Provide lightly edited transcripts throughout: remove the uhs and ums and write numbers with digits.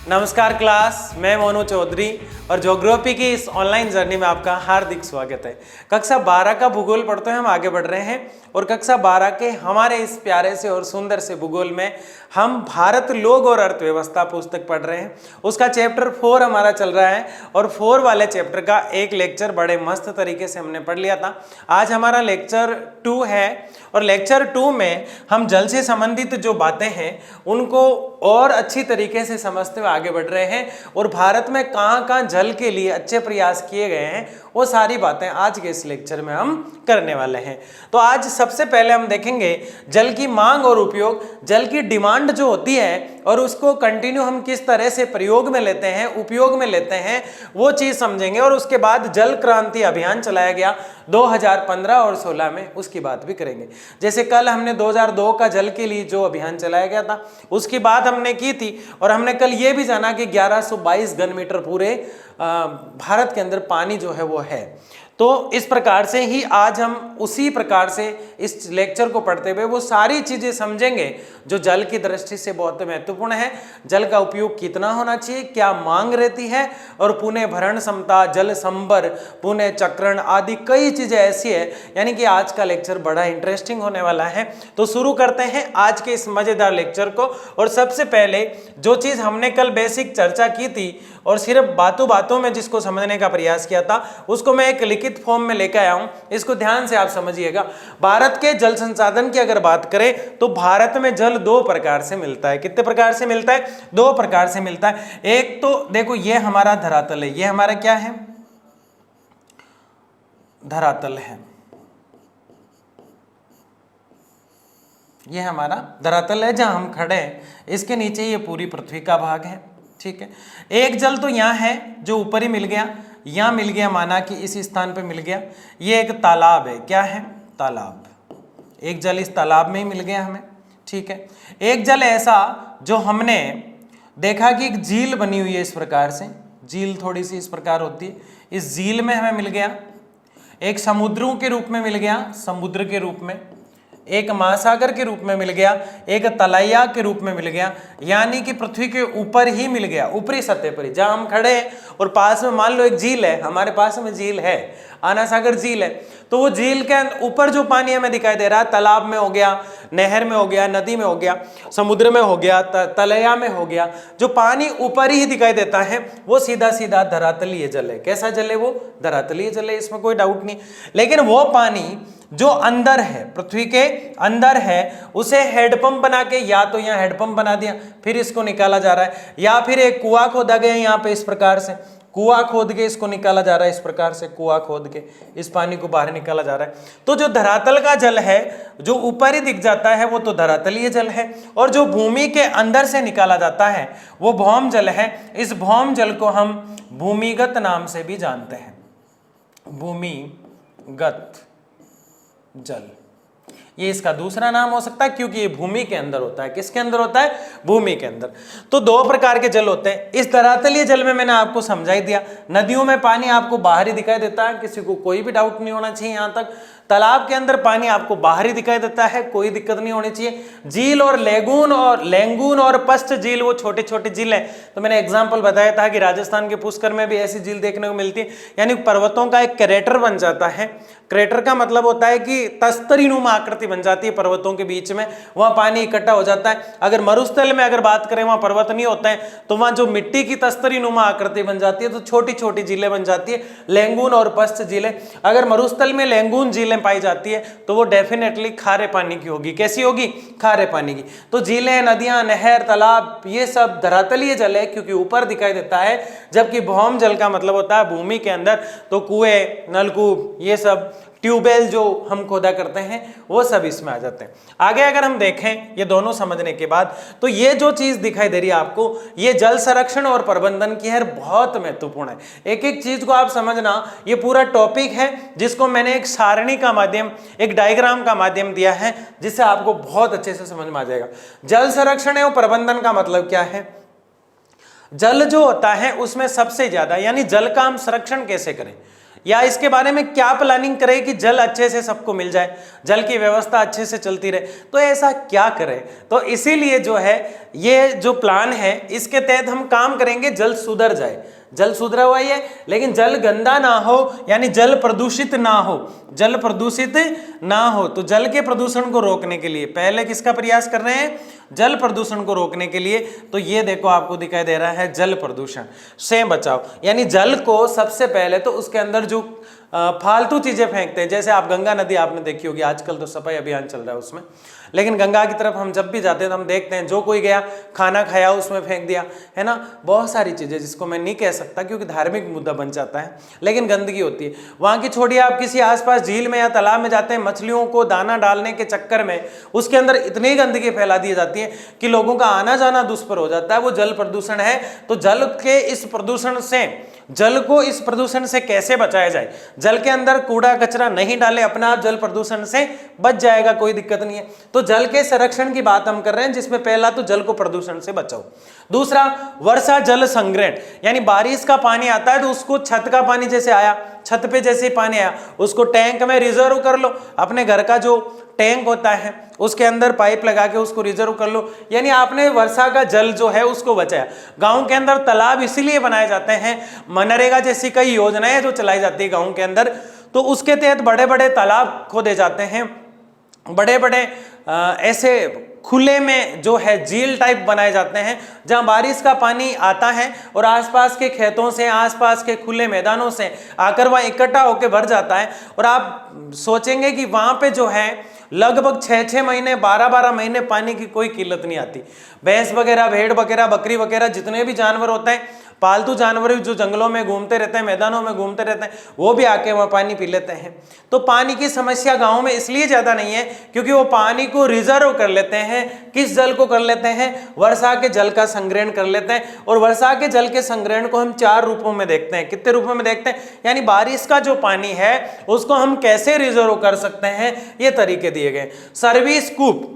नमस्कार क्लास, मैं मोनू चौधरी और ज्योग्राफी की इस ऑनलाइन जर्नी में आपका हार्दिक स्वागत है। कक्षा 12 का भूगोल पढ़ते हुए हम आगे बढ़ रहे हैं और कक्षा 12 के हमारे इस प्यारे से और सुंदर से भूगोल में हम भारत लोग और अर्थव्यवस्था पुस्तक पढ़ रहे हैं। उसका चैप्टर 4 हमारा चल रहा है और 4 वाले चैप्टर का एक लेक्चर बड़े मस्त तरीके से हमने पढ़ लिया था। आज हमारा लेक्चर 2 है और लेक्चर 2 में हम जल से संबंधित जो बातें हैं उनको और अच्छी तरीके से समझते हुए आगे बढ़ रहे हैं और भारत में कहाँ कहाँ जल के लिए अच्छे प्रयास किए गए हैं वो सारी बातें आज के इस लेक्चर में हम करने वाले हैं। तो आज सबसे पहले हम देखेंगे जल की मांग और उपयोग, जल की डिमांड जो होती है और उसको कंटिन्यू हम किस तरह से प्रयोग में लेते हैं, उपयोग में लेते हैं, वो चीज़ समझेंगे। और उसके बाद जल क्रांति अभियान चलाया गया 2015 और 16 में, उसकी बात भी करेंगे। जैसे कल हमने 2002 का जल के लिए जो अभियान चलाया गया था उसकी बात हमने की थी और हमने कल ये भी जाना कि 1122 घन मीटर पूरे भारत के अंदर पानी जो है वो है। तो इस प्रकार से ही आज हम उसी प्रकार से इस लेक्चर को पढ़ते हुए वो सारी चीजें समझेंगे जो जल की दृष्टि से बहुत महत्वपूर्ण है। जल का उपयोग कितना होना चाहिए, क्या मांग रहती है और पुनः भरण क्षमता, जल संभर, पुनः चक्रण आदि कई चीजें ऐसी है, यानी कि आज का लेक्चर बड़ा इंटरेस्टिंग होने वाला है। तो शुरू करते हैं आज के इस मजेदार लेक्चर को। और सबसे पहले जो चीज हमने कल बेसिक चर्चा की थी और सिर्फ बातों बातों में जिसको समझने का प्रयास किया था उसको मैं एक लिखित फॉर्म में लेकर आया हूं, इसको ध्यान से आप समझिएगा। भारत के जल संसाधन की अगर बात करें तो भारत में जल 2 प्रकार से मिलता है। कितने प्रकार से मिलता है? 2 प्रकार से मिलता है। एक तो देखो ये हमारा धरातल है, ये हमारा क्या है? धरातल है। ये हमारा धरातल है जहां हम खड़े हैं, इसके नीचे ये पूरी पृथ्वी का भाग है, ठीक है। एक जल तो यहाँ है जो ऊपर ही मिल गया, यहाँ मिल गया, माना कि इस स्थान पे मिल गया। ये एक तालाब है, क्या है? तालाब। एक जल इस तालाब में ही मिल गया हमें, ठीक है। एक जल ऐसा जो हमने देखा कि एक झील बनी हुई है इस प्रकार से, झील थोड़ी सी इस प्रकार होती है, इस झील में हमें मिल गया। एक समुद्रों के रूप में मिल गया, समुद्र के रूप में, एक महासागर के रूप में मिल गया, एक तलैया के रूप में मिल गया, यानी कि पृथ्वी के ऊपर ही मिल गया, ऊपरी सतह पर ही जहां हम खड़े हैं। और पास में मान लो एक झील है, हमारे पास में झील है, आना सागर झील है, तो वो झील के ऊपर जो पानी हमें दिखाई दे रहा है, तालाब में हो गया, नहर में हो गया, नदी में हो गया, समुद्र में हो गया, तलैया में हो गया, जो पानी ऊपर ही दिखाई देता है वो सीधा सीधा धरातलीय जल है। कैसा जल है? वो धरातलीय जल है, इसमें कोई डाउट नहीं। लेकिन वो पानी जो अंदर है, पृथ्वी के अंदर है, उसे हेडपंप बना के, या तो यहाँ हेडपंप बना दिया फिर इसको निकाला जा रहा है, या फिर एक कुआं खोदा गया यहाँ पे, इस प्रकार से कुआं खोद के इसको निकाला जा रहा है, इस प्रकार से कुआं खोद के इस पानी को बाहर निकाला जा रहा है। तो जो धरातल का जल है जो ऊपर ही दिख जाता है वो तो धरातलीय जल है, और जो भूमि के अंदर से निकाला जाता है वो भौम जल है। इस भौम जल को हम भूमिगत नाम से भी जानते हैं, भूमिगत जल, ये इसका दूसरा नाम हो सकता है क्योंकि ये भूमि के अंदर होता है। किसके अंदर होता है? भूमि के अंदर। तो 2 प्रकार के जल होते हैं। इस धरातलीय जल में मैंने आपको समझा ही दिया, नदियों में पानी आपको बाहर ही दिखाई देता है, किसी को कोई भी डाउट नहीं होना चाहिए यहां तक। तालाब के अंदर पानी आपको बाहर ही दिखाई देता है, कोई दिक्कत नहीं होनी चाहिए। झील और लेंगून और पश्च झील, वो छोटे छोटे झील है। तो मैंने एग्जांपल बताया था कि राजस्थान के पुष्कर में भी ऐसी झील देखने को मिलती है, यानी पर्वतों का एक क्रेटर बन जाता है। क्रेटर का मतलब होता है कि तस्तरी नुमा आकृति बन जाती है पर्वतों के बीच में, वहां पानी इकट्ठा हो जाता है। अगर मरुस्थल में अगर बात करें वहां पर्वत नहीं होते हैं तो वहां जो मिट्टी की तस्तरी नुमा आकृति बन जाती है, तो छोटी छोटी झीलें बन जाती है, लेंगून और पश्च झीलें। अगर मरुस्थल में लेंगून झीलें पाई जाती है तो वो डेफिनेटली खारे पानी की होगी। कैसी होगी? खारे पानी की। तो झीलें, नदियां, नहर, तालाब, ये सब धरातलीय जल है क्योंकि ऊपर दिखाई देता है, जबकि भौम जल का मतलब होता है भूमि के अंदर। तो कुएं, नलकूप, ये सब ट्यूबवेल जो हम खोदा करते हैं वो सब इसमें आ जाते हैं। आगे अगर हम देखें ये दोनों समझने के बाद, तो ये जो चीज दिखाई दे रही है आपको, ये जल संरक्षण और प्रबंधन की है, बहुत महत्वपूर्ण है। एक एक चीज को आप समझना, ये पूरा टॉपिक है जिसको मैंने एक सारणी का माध्यम, एक डायग्राम का माध्यम दिया है, जिससे आपको बहुत अच्छे से समझ में आ जाएगा। जल संरक्षण एवं प्रबंधन का मतलब क्या है? जल जो होता है उसमें सबसे ज्यादा, यानी जल का हम संरक्षण कैसे करें, या इसके बारे में क्या प्लानिंग करें कि जल अच्छे से सबको मिल जाए, जल की व्यवस्था अच्छे से चलती रहे, तो ऐसा क्या करें। तो इसीलिए जो है ये जो प्लान है इसके तहत हम काम करेंगे, जल सुधर जाए। जल सुधरा हुआ ही है लेकिन जल गंदा ना हो, यानी जल प्रदूषित ना हो, जल प्रदूषित ना हो। तो जल के प्रदूषण को रोकने के लिए पहले किसका प्रयास कर रहे हैं, जल प्रदूषण को रोकने के लिए। तो ये देखो आपको दिखाई दे रहा है जल प्रदूषण से बचाव, यानी जल को सबसे पहले तो उसके अंदर जो फालतू चीजें फेंकते हैं, जैसे आप गंगा नदी आपने देखी होगी, आजकल तो सफाई अभियान चल रहा है उसमें, लेकिन गंगा की तरफ हम जब भी जाते हैं तो हम देखते हैं जो कोई गया खाना खाया उसमें फेंक दिया, है ना, बहुत सारी चीजें जिसको मैं नहीं कह सकता क्योंकि धार्मिक मुद्दा बन जाता है, लेकिन गंदगी होती है वहां की। छोड़िए, आप किसी आसपास झील में या तालाब में जाते हैं, मछलियों को दाना डालने के चक्कर में उसके अंदर इतनी गंदगी फैला दी जाती है कि लोगों का आना जाना दुष्कर हो जाता है। वो जल प्रदूषण है। तो जल के इस प्रदूषण से, जल को इस प्रदूषण से कैसे बचाया जाए, जल के अंदर कूड़ा कचरा नहीं डाले, अपना आप जल प्रदूषण से बच जाएगा, कोई दिक्कत नहीं है। तो जल के संरक्षण की बात हम कर रहे हैं, जिसमें पहला तो जल को प्रदूषण से बचाओ। दूसरा, वर्षा जल संग्रहण, यानी बारिश का पानी आता है तो उसको, छत का पानी जैसे आया, छत पे जैसे ही पानी आया उसको टैंक में रिजर्व कर लो। अपने घर का जो टैंक होता है उसके अंदर पाइप लगा के उसको रिजर्व कर लो, यानी आपने वर्षा का जल जो है उसको बचाया। गांव के अंदर तालाब इसीलिए बनाए जाते हैं, मनरेगा जैसी कई योजनाएं जो चलाई जाती है गांव के अंदर, तो उसके तहत बड़े बड़े तालाब खोदे जाते हैं, बड़े बड़े ऐसे खुले में जो है झील टाइप बनाए जाते हैं, जहां बारिश का पानी आता है और आसपास के खेतों से, आसपास के खुले मैदानों से आकर वहां इकट्ठा होकर भर जाता है। और आप सोचेंगे कि वहां पे जो है लगभग 6-6 महीने, 12-12 महीने पानी की कोई किल्लत नहीं आती। भैंस वगैरह, भेड़ वगैरह, बकरी वगैरह, जितने भी जानवर होते हैं, पालतू जानवर जो जंगलों में घूमते रहते हैं, मैदानों में घूमते रहते हैं, वो भी आके वहाँ पानी पी लेते हैं। तो पानी की समस्या गांव में इसलिए ज़्यादा नहीं है क्योंकि वो पानी को रिजर्व कर लेते हैं। किस जल को कर लेते हैं, वर्षा के जल का संग्रहण कर लेते हैं। और वर्षा के जल के संग्रहण को हम 4 रूपों में देखते हैं। कितने रूपों में देखते हैं, यानी बारिश का जो पानी है उसको हम कैसे रिजर्व कर सकते हैं, ये तरीके दिए गए। सर्विस कूप,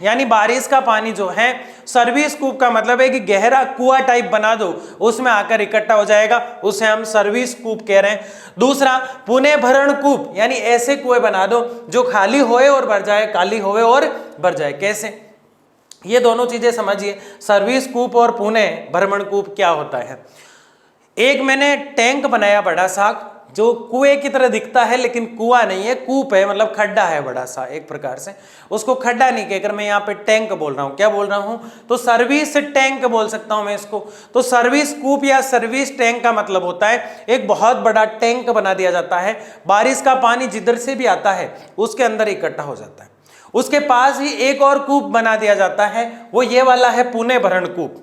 यानी बारिश का पानी जो है, सर्विस कूप का मतलब है कि गहरा कुआं टाइप बना दो, उसमें आकर इकट्ठा हो जाएगा, उसे हम सर्विस कूप कह रहे हैं। दूसरा, पुनः भरण कूप, यानी ऐसे कुएं बना दो जो खाली होए और भर जाए, खाली होए और भर जाए। कैसे, ये दोनों चीजें समझिए, सर्विस कूप और पुनः भरण कूप क्या होता है। एक मैंने टैंक बनाया बड़ा सा, जो कुएं की तरह दिखता है लेकिन कुआं नहीं है, कूप है, मतलब खड्डा है बड़ा सा एक प्रकार से। उसको खड्डा नहीं कहकर मैं यहाँ पे टैंक बोल रहा हूँ। क्या बोल रहा हूँ, तो सर्विस टैंक बोल सकता हूँ मैं इसको। तो सर्विस कूप या सर्विस टैंक का मतलब होता है एक बहुत बड़ा टैंक बना दिया जाता है, बारिश का पानी जिधर से भी आता है उसके अंदर इकट्ठा हो जाता है। उसके पास ही एक और कूप बना दिया जाता है, वो ये वाला है पुनः भरण कूप,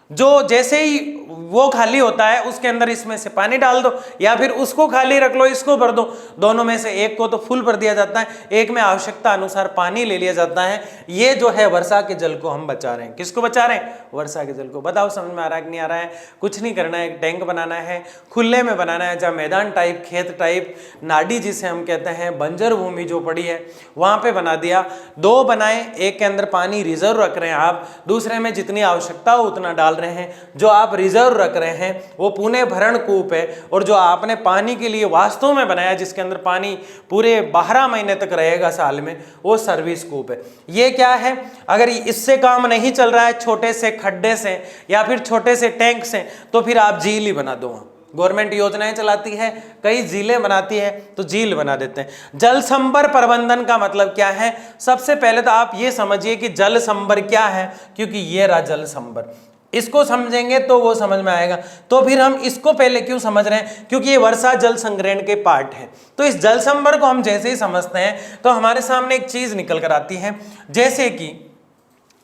जो जैसे ही वो खाली होता है उसके अंदर इसमें से पानी डाल दो, या फिर उसको खाली रख लो, इसको भर दो, दोनों में से एक को तो फुल भर दिया जाता है, एक में आवश्यकता अनुसार पानी ले लिया जाता है। ये जो है वर्षा के जल को हम बचा रहे हैं। किसको बचा रहे हैं, वर्षा के जल को। बताओ समझ में आ रहा है कि नहीं आ रहा है। कुछ नहीं करना है, एक टैंक बनाना है, खुले में बनाना है, जहाँ मैदान टाइप, खेत टाइप, नाडी जिसे हम कहते हैं, बंजर भूमि जो पड़ी है वहां पे बना दिया। 2 बनाए, एक के अंदर पानी रिजर्व रख रहे हैं आप, दूसरे में जितनी आवश्यकता हो उतना डाल रहे हैं। जो आप रिजर्व रख रहे हैं वो पुनः भरण कूप है, और जो आपने पानी के लिए वास्तव में बनाया जिसके अंदर पानी पूरे 12 महीने तक रहेगा साल में, वो सर्विस कूप है। ये क्या है, अगर इससे काम नहीं चल रहा है, छोटे से खड्डे से या फिर छोटे से टैंक से, तो फिर आप झील ही बना दो। गवर्नमेंट योजनाएं चलाती है, कई झीलें बनाती है, तो झील बना देते हैं। जल संभर प्रबंधन का मतलब क्या है, सबसे पहले तो आप ये समझिए कि जल संभर क्या है, क्योंकि ये रहा जल संभर। इसको समझेंगे तो वो समझ में आएगा। तो फिर हम इसको पहले क्यों समझ रहे हैं, क्योंकि ये वर्षा जल संग्रहण के पार्ट है। तो इस जल संभर को हम जैसे ही समझते हैं तो हमारे सामने एक चीज निकल कर आती है, जैसे कि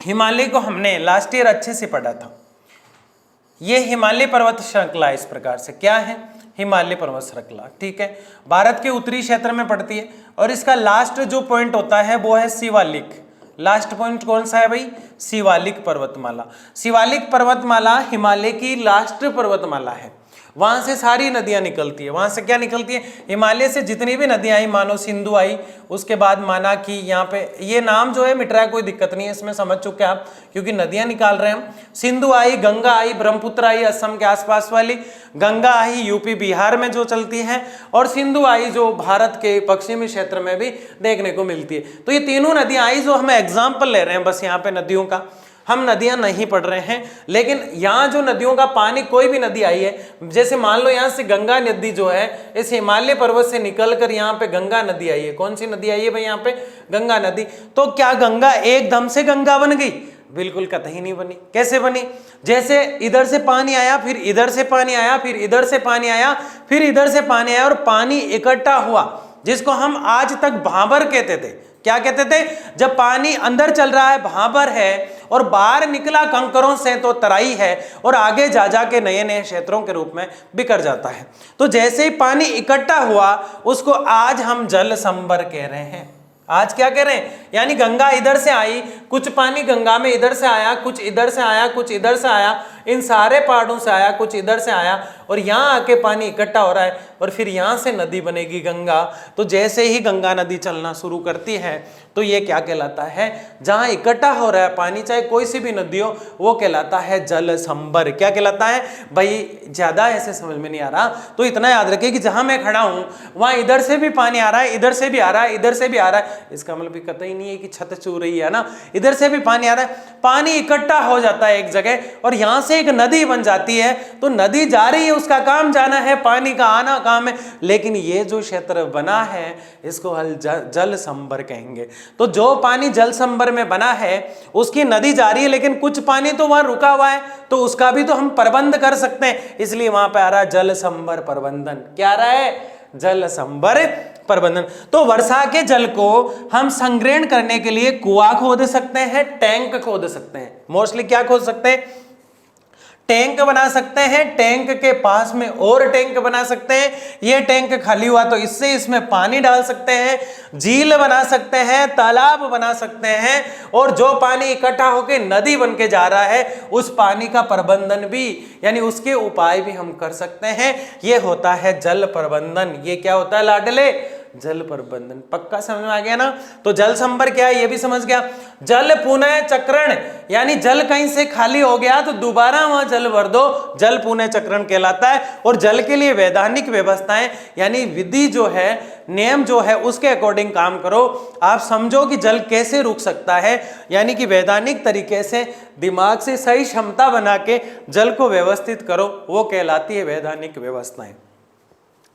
हिमालय को हमने लास्ट ईयर अच्छे से पढ़ा था। ये हिमालय पर्वत श्रृंखला इस प्रकार से क्या है, हिमालय पर्वत श्रृंखला, ठीक है, भारत के उत्तरी क्षेत्र में पड़ती है। और इसका लास्ट जो पॉइंट होता है वो है शिवालिक। लास्ट पॉइंट कौन सा है भाई, शिवालिक पर्वतमाला। शिवालिक पर्वतमाला हिमालय की लास्ट पर्वतमाला है। वहां से सारी नदियां निकलती है। वहां से क्या निकलती है? हिमालय से जितनी भी नदियां आई, मानो सिंधु आई, उसके बाद माना कि यहाँ पे ये नाम जो है मिट रहा है, कोई दिक्कत नहीं है इसमें, समझ चुके आप, क्योंकि नदियां निकाल रहे हैं हम। सिंधु आई, गंगा आई, ब्रह्मपुत्र आई असम के आसपास वाली, गंगा आई यूपी बिहार में जो चलती है, और सिंधु आई जो भारत के पश्चिमी क्षेत्र में भी देखने को मिलती है। तो ये तीनों नदियां आई जो हम एग्जाम्पल ले रहे हैं बस यहाँ पे नदियों का, हम नदियां नहीं पढ़ रहे हैं। लेकिन यहाँ जो नदियों का पानी, कोई भी नदी आई है, जैसे मान लो यहाँ से गंगा नदी जो है इस हिमालय पर्वत से निकलकर यहाँ पे गंगा नदी आई है। कौन सी नदी आई है भाई? यहाँ पे गंगा नदी। तो क्या गंगा एकदम से गंगा बन गई? बिल्कुल कतई नहीं बनी। कैसे बनी? जैसे इधर से पानी आया, फिर इधर से पानी आया, फिर इधर से पानी आया, फिर इधर से पानी आया, और पानी इकट्ठा हुआ, जिसको हम आज तक भांबर कहते थे। क्या कहते थे? जब पानी अंदर चल रहा है भांबर है, और बाहर निकला कंकरों से तो तराई है, और आगे जा के नए नए क्षेत्रों के रूप में बिखर जाता है। तो जैसे ही पानी इकट्ठा हुआ, उसको आज हम जल संभर कह रहे हैं। आज क्या कह रहे हैं? यानी गंगा इधर से आई, कुछ पानी गंगा में इधर से आया, कुछ इधर से आया, कुछ इधर से आया, इन सारे पहाड़ों से आया, कुछ इधर से आया, और यहाँ आके पानी इकट्ठा हो रहा है, और फिर यहाँ से नदी बनेगी गंगा। तो जैसे ही गंगा नदी चलना शुरू करती है, तो ये क्या कहलाता है? जहाँ इकट्ठा हो रहा है पानी, चाहे कोई सी भी नदी हो, वो कहलाता है जल संभर। क्या कहलाता है भाई? ज्यादा ऐसे समझ में नहीं आ रहा तो इतना याद रखिए कि जहां मैं खड़ा हूं वहां इधर से भी पानी आ रहा है, इधर से भी आ रहा है, इधर से भी आ रहा है। इसका मतलब भी कतई नहीं है कि छत चू रही है ना, इधर से भी पानी आ रहा है, पानी इकट्ठा हो जाता है एक जगह, और यहां से एक नदी बन जाती है। तो नदी जा रही है, उसका काम जाना है, पानी का आना काम है, लेकिन ये जो क्षेत्र बना है इसको जल संभर कहेंगे। तो जो पानी जल संभर में बना है उसकी नदी जा रही है, लेकिन कुछ पानी तो वहां रुका हुआ है, तो उसका भी तो हम प्रबंध कर सकते हैं, इसलिए वहां पे आ रहा है जल संभर प्रबंधन। क्या आ रहा है? जल संभर प्रबंधन। तो वर्षा के जल को हम संग्रहण करने के लिए कुआं खोद सकते हैं, टैंक खोद सकते हैं। मोस्टली क्या खोद सकते हैं? टैंक बना सकते हैं, टैंक के पास में और टैंक बना सकते हैं, ये टैंक खाली हुआ तो इससे इसमें पानी डाल सकते हैं, झील बना सकते हैं, तालाब बना सकते हैं, और जो पानी इकट्ठा होकर नदी बन के जा रहा है उस पानी का प्रबंधन भी, यानी उसके उपाय भी हम कर सकते हैं। ये होता है जल प्रबंधन। ये क्या होता है लाडले? जल प्रबंधन। पक्का समझ में आ गया ना? तो जल संभर क्या है ये भी समझ गया। जल पुनः चक्रण, यानी जल कहीं से खाली हो गया तो दोबारा वहां जल भर दो, जल पुनः चक्रण कहलाता है। और जल के लिए वैधानिक व्यवस्थाएं, यानी विधि जो है, नियम जो है, उसके अकॉर्डिंग काम करो। आप समझो कि जल कैसे रुक सकता है, यानी कि वैधानिक तरीके से दिमाग से सही क्षमता बना के जल को व्यवस्थित करो, वो कहलाती है वैधानिक व्यवस्थाएं।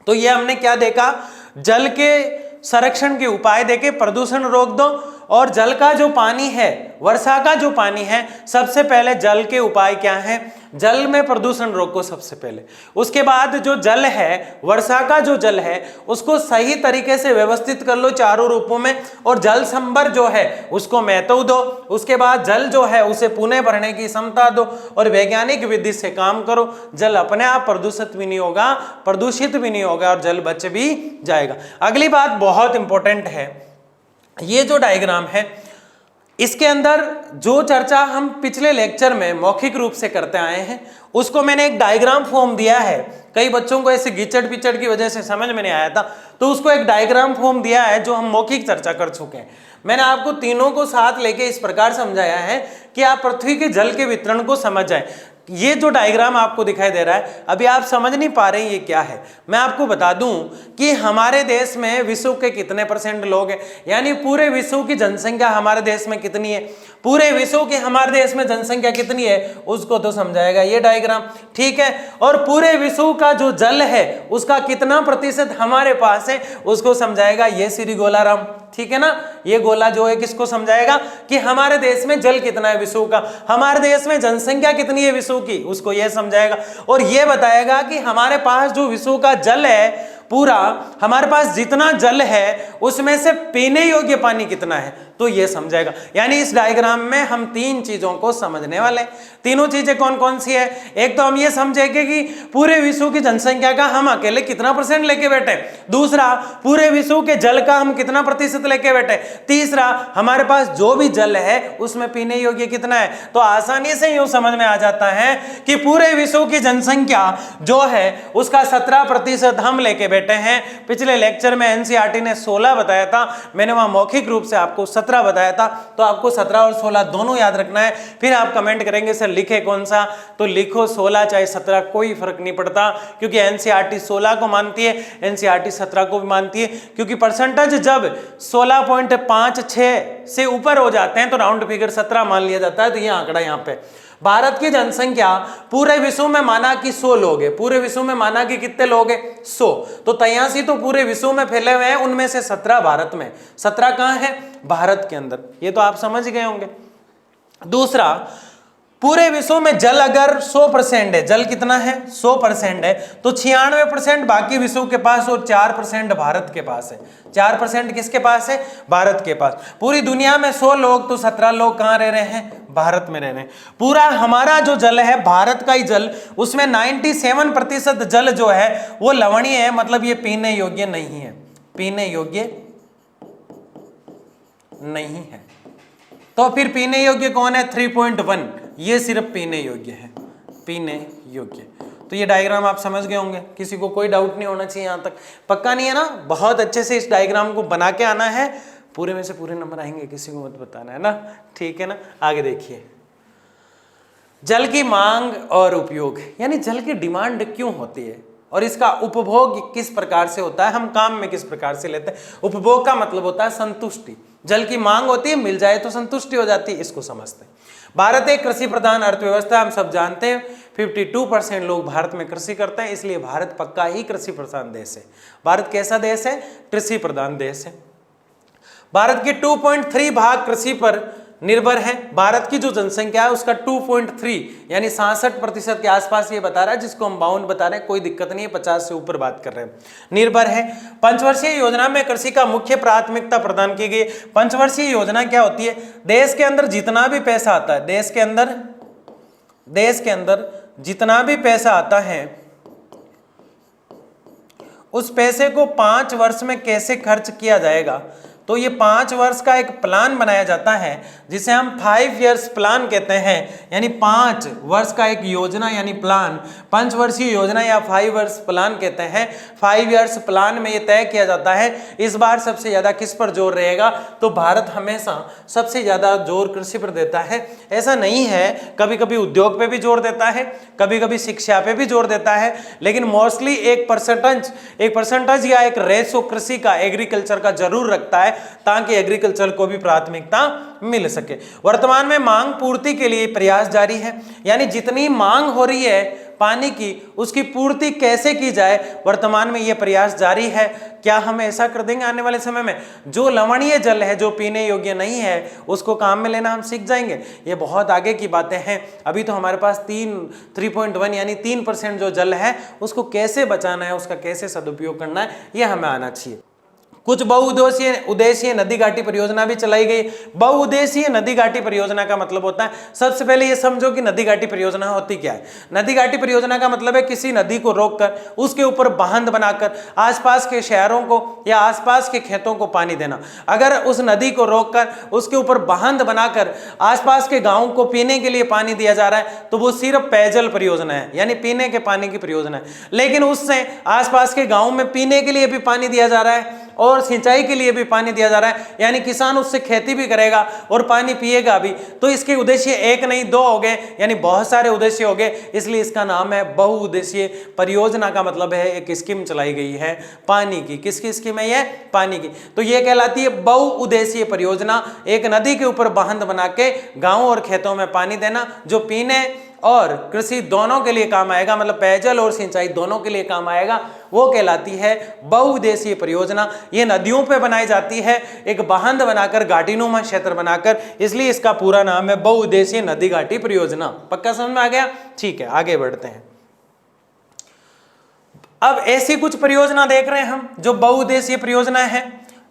तो ये हमने क्या देखा? जल के संरक्षण के उपाय देके प्रदूषण रोक दो, और जल का जो पानी है, वर्षा का जो पानी है, सबसे पहले जल के उपाय क्या है? जल में प्रदूषण रोको सबसे पहले। उसके बाद जो जल है, वर्षा का जो जल है, उसको सही तरीके से व्यवस्थित कर लो चारों रूपों में, और जल संभर जो है उसको महत्व दो। उसके बाद जल जो है उसे पुनः भरने की क्षमता दो, और वैज्ञानिक विधि से काम करो। जल अपने आप प्रदूषित भी नहीं होगा, प्रदूषित भी नहीं होगा, और जल बच भी जाएगा। अगली बात बहुत इंपॉर्टेंट है, ये जो डायग्राम है इसके अंदर जो चर्चा हम पिछले लेक्चर में मौखिक रूप से करते आए हैं, उसको मैंने एक डायग्राम फॉर्म दिया है। कई बच्चों को ऐसे गिचड़ पिचड़ की वजह से समझ में नहीं आया था, तो उसको एक डायग्राम फॉर्म दिया है जो हम मौखिक चर्चा कर चुके हैं। मैंने आपको तीनों को साथ लेके इस प्रकार समझाया है कि आप पृथ्वी के जल के वितरण को समझ जाएं। ये जो डायग्राम आपको दिखाई दे रहा है, अभी आप समझ नहीं पा रहे हैं ये क्या है। मैं आपको बता दूं कि हमारे देश में विश्व के कितने % लोग हैं, यानी पूरे विश्व की जनसंख्या हमारे देश में कितनी है, पूरे विश्व की हमारे देश में जनसंख्या कितनी है, उसको तो समझाएगा ये डायग्राम, ठीक है। और पूरे विश्व का जो जल है उसका कितना % हमारे पास है, उसको समझाएगा ये श्री गोलाराम, ठीक है ना। ये गोला जो है किसको समझाएगा कि हमारे देश में जल कितना है विश्व का, हमारे देश में जनसंख्या कितनी है विश्व की, उसको ये समझाएगा। और ये बताएगा कि हमारे पास जो विश्व का जल है पूरा, हमारे पास जितना जल है उसमें से पीने योग्य पानी कितना है। तो ये समझेगा। यानी इस डायग्राम में हम तीन चीजों को समझने वाले। तीनों चीजें कौन कौन सी है? एक तो हम ये समझेंगे कि पूरे विश्व की जनसंख्या का हम अकेले कितना % लेके बैठे। दूसरा, पूरे विश्व के जल का हम कितना % लेके बैठे। तीसरा, हमारे पास जो भी जल है उसमें पीने योग्य कितना है। तो आसानी से यूं समझ में आ जाता है कि पूरे विश्व की जनसंख्या जो है उसका 17% हम लेके बैठे हैं। पिछले लेक्चर में एनसीईआरटी ने 16 बताया था, मैंने वहां मौखिक रूप से आपको 17 बताया था। तो आपको 17 और 16 दोनों याद रखना है। फिर आप कमेंट करेंगे सर लिखे कौन सा, तो लिखो 16 चाहे 17 कोई फर्क नहीं पड़ता, क्योंकि एनसीईआरटी 16 को मानती है, एनसीईआरटी 17 को भी मानती है। क्योंकि परसेंटेज जब 16.56 से ऊपर हो जाते हैं तो राउंड फिगर 17 मान लिया जाता है। तो ये आंकड़ा यहाँ पे भारत की जनसंख्या पूरे विश्व में माना कि 100 लोग हैं। पूरे विश्व में माना कि कितने लोग हैं? 100। तो 83 तो पूरे विश्व में फैले हुए हैं, उनमें से 17 भारत में। 17 कहां है? भारत के अंदर। ये तो आप समझ गए होंगे। दूसरा, पूरे विश्व में जल अगर 100% है, जल कितना है? 100% है, तो 96% बाकी विश्व के पास और 4% भारत के पास है। 4% किसके पास है? भारत के पास। पूरी दुनिया में 100 लोग, तो 17 लोग कहां रह रहे हैं? भारत में रह रहे हैं। पूरा हमारा जो जल है, भारत का ही जल, उसमें 97% जल जो है वो लवणीय है, मतलब ये पीने योग्य नहीं है। पीने योग्य नहीं है। तो फिर पीने योग्य कौन है? 3.1, ये सिर्फ पीने योग्य है। पीने योग्य। तो ये डायग्राम आप समझ गए होंगे, किसी को कोई डाउट नहीं होना चाहिए। यहां तक पक्का नहीं है ना? बहुत अच्छे से इस डायग्राम को बना के आना है, पूरे में से पूरे नंबर आएंगे, किसी को मत बताना है ना, ठीक है ना। आगे देखिए, जल की मांग और उपयोग, यानी जल की डिमांड क्यों होती है और इसका उपभोग किस प्रकार से होता है, हम काम में किस प्रकार से लेते हैं। उपभोग का मतलब होता है संतुष्टि। जल की मांग होती है, मिल जाए तो संतुष्टि हो जाती है, इसको समझते हैं। भारत एक कृषि प्रधान अर्थव्यवस्था, हम सब जानते हैं। 52% लोग भारत में कृषि करते हैं, इसलिए भारत पक्का ही कृषि प्रधान देश है। भारत कैसा देश है? कृषि प्रधान देश है। भारत के 2.3 भाग कृषि पर निर्भर है। भारत की जो जनसंख्या है उसका 2.3 यानी 66% के आसपास ये बता रहा है, जिसको हम 52 बता रहे हैं, कोई दिक्कत नहीं है, 50 से ऊपर बात कर रहे हैं, निर्भर है। पंचवर्षीय योजना में कृषि का मुख्य प्राथमिकता प्रदान की गई। पंचवर्षीय योजना क्या होती है? देश के अंदर जितना भी पैसा आता है, देश के अंदर जितना भी पैसा आता है, उस पैसे को 5 वर्ष में कैसे खर्च किया जाएगा, तो ये 5 वर्ष का एक प्लान बनाया जाता है, जिसे हम 5 years प्लान कहते हैं। यानी 5 वर्ष का एक योजना यानी प्लान, पंचवर्षीय योजना या 5 वर्ष प्लान कहते हैं। 5 years प्लान में ये तय किया जाता है इस बार सबसे ज्यादा किस पर जोर रहेगा, तो भारत हमेशा सबसे ज्यादा जोर कृषि पर देता है। ऐसा नहीं है, कभी कभी उद्योग पे भी जोर देता है, कभी कभी शिक्षा पे भी जोर देता है, लेकिन मोस्टली एक परसेंटेज या एक रेशो कृषि का, एग्रीकल्चर का जरूर रखता है, ताकि एग्रीकल्चर को भी प्राथमिकता मिल सके। वर्तमान में मांग पूर्ति के लिए प्रयास जारी है, यानी जितनी मांग हो रही है पानी की, उसकी पूर्ति कैसे की जाए, वर्तमान में यह प्रयास जारी है। क्या हम ऐसा कर देंगे आने वाले समय में? जो लवणीय जल है, जो पीने योग्य नहीं है, उसको काम में लेना हम सीख जाएंगे? ये बहुत आगे की बातें हैं। अभी तो हमारे पास 3.1 यानी 3% जो जल है उसको कैसे बचाना है, उसका कैसे सदुपयोग करना है, यह हमें आना चाहिए। कुछ बहुउद्देशीय नदी घाटी परियोजना भी चलाई गई। बहुउद्देशीय नदी घाटी परियोजना का मतलब होता है, सबसे पहले ये समझो कि नदी घाटी परियोजना होती क्या है। नदी घाटी परियोजना का मतलब है किसी नदी को रोककर उसके ऊपर बांध बनाकर आसपास के शहरों को या आसपास के खेतों को पानी देना। अगर उस नदी को रोककर उसके ऊपर बांध बनाकर आसपास के गाँव को पीने के लिए पानी दिया जा रहा है, तो वो सिर्फ पेयजल परियोजना है, यानी पीने के पानी की परियोजना है। लेकिन उससे आसपास के गाँव में पीने के लिए भी पानी दिया जा रहा है और सिंचाई के लिए भी पानी दिया जा रहा है, यानी किसान उससे खेती भी करेगा और पानी पिएगा भी। तो इसके उद्देश्य एक नहीं 2 हो गए, यानी बहुत सारे उद्देश्य हो गए, इसलिए इसका नाम है बहुउद्देशीय परियोजना। का मतलब है एक स्कीम चलाई गई है पानी की। किसकी स्कीम है ये? पानी की। तो ये कहलाती है बहुउद्देशीय परियोजना। एक नदी के ऊपर बांध बना के गाँव और खेतों में पानी देना, जो पीने और कृषि दोनों के लिए काम आएगा, मतलब पेयजल और सिंचाई दोनों के लिए काम आएगा, वो कहलाती है बहुउद्देशीय परियोजना। ये नदियों पे बनाई जाती है, एक बांध बनाकर, घाटीनुमा क्षेत्र बनाकर, इसलिए इसका पूरा नाम है बहुउद्देशीय नदी घाटी परियोजना। पक्का समझ में आ गया? ठीक है, आगे बढ़ते हैं। अब ऐसी कुछ परियोजना देख रहे हैं हम जो बहुउद्देशीय परियोजना है।